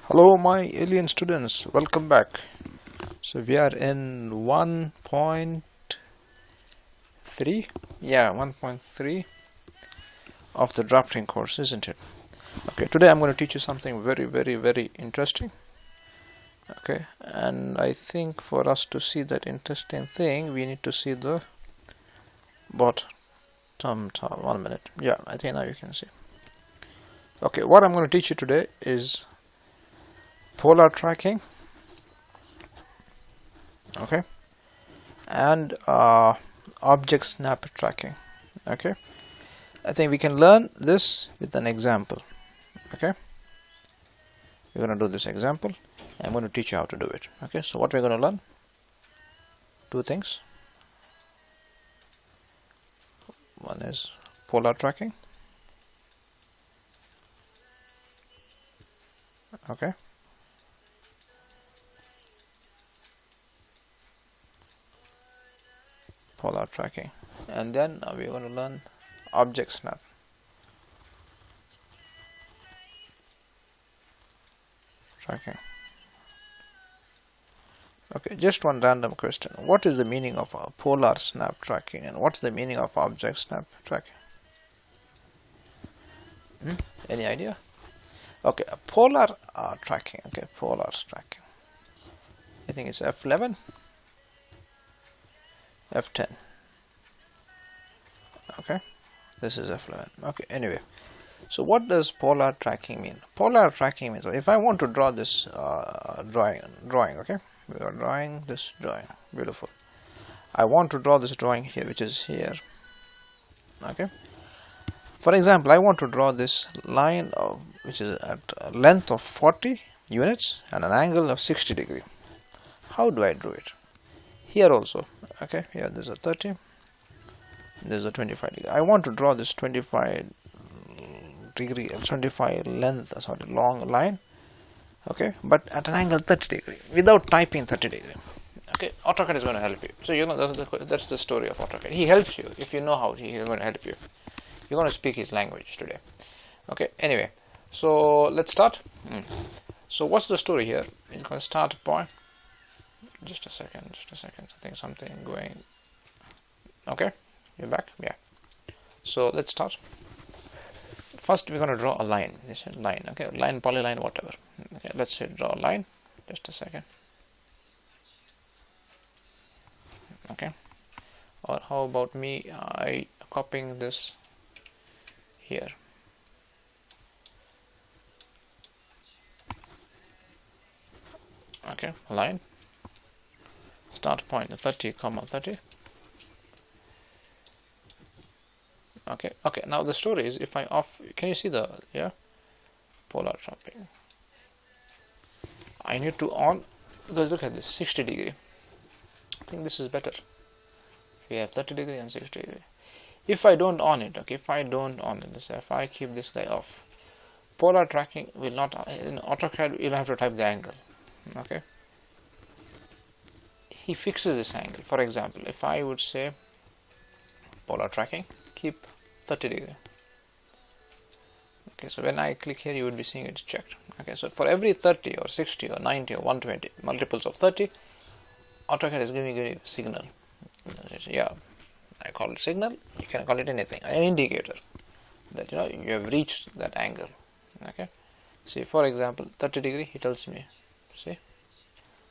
Hello my alien students, welcome back. So we are in 1.3, yeah, 1.3 of the drafting course, isn't it? Okay, today I'm going to teach you something very interesting. Okay, and I think for us to see that interesting thing we need to see the bottom top. 1 minute. Yeah, I think now you can see. Okay, what I'm going to teach you today is polar tracking, okay, and object snap tracking. Okay, I think we can learn this with an example. Okay, we're going to do this example. I'm going to teach you how to do it. Okay, so what we're going to learn, two things. One is polar tracking. Okay, polar tracking, and then we're going to learn object snap tracking. Okay, just one random question. What is the meaning of polar snap tracking and what's the meaning of object snap tracking? Any idea? Okay, polar tracking. Okay, polar tracking. I think it's F11, F10. Okay, this is F11. Okay, anyway, so what does polar tracking mean? Polar tracking means if I want to draw this drawing, okay, we are drawing this drawing, beautiful. I want to draw this drawing here, which is here. Okay, for example, I want to draw this line which is at a length of 40 units and an angle of 60 degree. How do I do it? Here also, okay, here there's a 30, there's a 25 degree. I want to draw this 25 degree, 25 length, long line, okay, but at an angle 30 degree without typing 30 degree. Okay, AutoCAD is going to help you. So you know that's the story of AutoCAD. He helps you if you know how. He is going to help you. You're going to speak his language today. Okay, anyway, so let's start. So what's the story here? It's going to start point. Just a second. I think something going. Okay, you're back. Yeah. So let's start. First, we're going to draw a line. This is line. Okay, line, polyline, whatever. Okay, let's say draw a line. Just a second. Okay. Or how about me? I copying this here. Okay, line. Start point 30, 30. Okay, now the story is if I can you see the polar tracking? I need to on, because look at this 60 degree. I think this is better. We have 30 degree and 60 degree. If I don't on it, okay, if I keep this guy off, polar tracking will not, in AutoCAD you'll have to type the angle. Okay, he fixes this angle. For example, if I would say polar tracking, keep 30 degree. Okay, so when I click here, you would be seeing it's checked. Okay, so for every 30 or 60 or 90 or 120 multiples of 30, AutoCAD is giving you a signal. Yeah, I call it signal. You can call it anything, an indicator that you have reached that angle. Okay, see, for example, 30 degree. He tells me. See.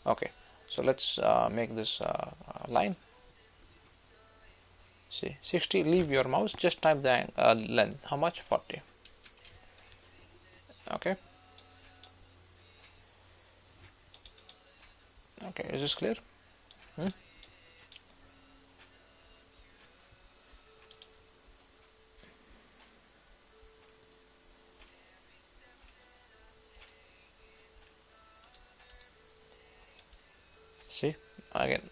Okay, so let's make this line. See, 60, leave your mouse, just type the length. How much? 40. Okay. Okay, is this clear? See, again,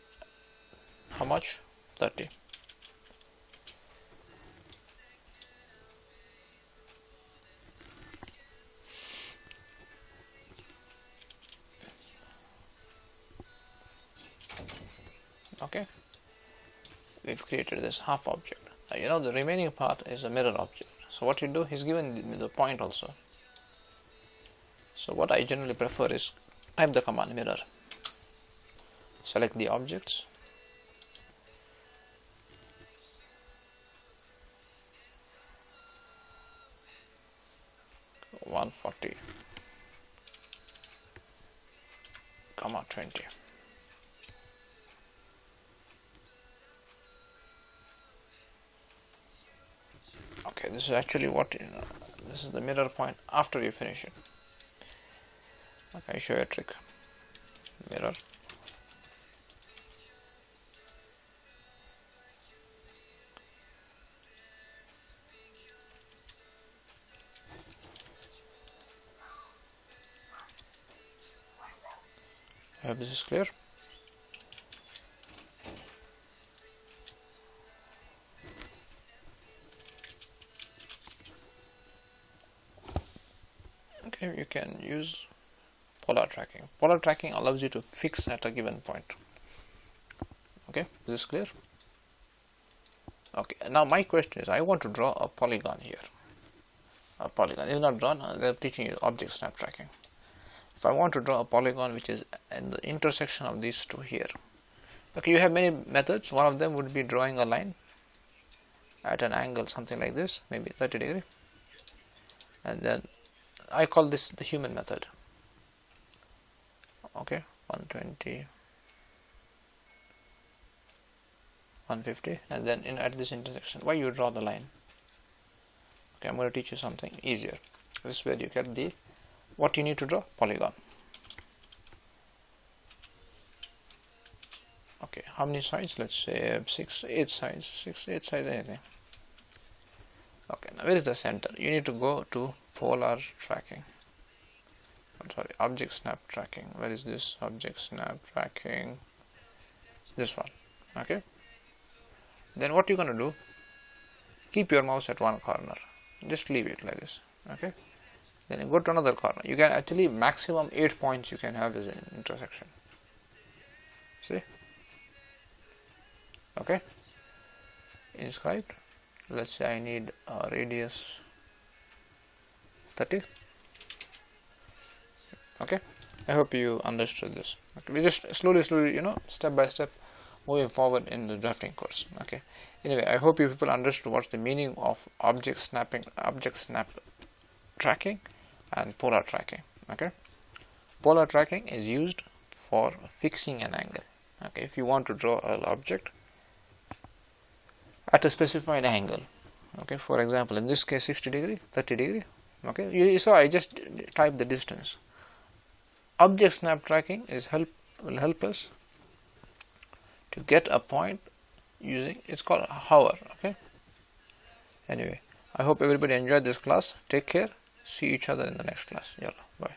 how much? 30. Okay, we've created this half object. Now, the remaining part is a mirror object. So what you do, he's given the point also. So what I generally prefer is type the command mirror, select the objects, (140, 20). Okay, this is actually what this is the mirror point after you finish it. Okay, I show you a trick. Mirror. I hope this is clear. Okay, you can use polar tracking. Polar tracking allows you to fix at a given point. Okay, is this clear? Okay, now my question is, I want to draw a polygon here. A polygon is not drawn, they are teaching you object snap tracking. If I want to draw a polygon which is in the intersection of these two here, okay, you have many methods. One of them would be drawing a line at an angle something like this, maybe 30 degree, and then I call this the human method. Okay, 120, 150, and then at this intersection, why you draw the line? Okay, I'm going to teach you something easier. This is where you get the what you need to draw: polygon. Okay, how many sides? Let's say 6, 8 sides, 6, 8 sides, anything. Okay, now where is the center? You need to go to polar tracking. I'm sorry, object snap tracking. Where is this object snap tracking? This one. Okay. Then what you're going to do? Keep your mouse at one corner. Just leave it like this. Okay. Then you go to another corner. You can actually maximum 8 points you can have as an intersection. See? Okay. Inscribed. Let's say I need a radius 30. Okay. I hope you understood this. Okay. We just slowly, step by step, moving forward in the drafting course. Okay. Anyway, I hope you people understood what's the meaning of object snap tracking and polar tracking. Okay. Polar tracking is used for fixing an angle. Okay. If you want to draw an object at a specified angle, okay, for example, in this case 60 degree, 30 degree, okay, you saw I just typed the distance. Object snap tracking will help us to get a point using, it's called a hover. Okay. Anyway, I hope everybody enjoyed this class. Take care. See each other in the next class. Yalla, bye.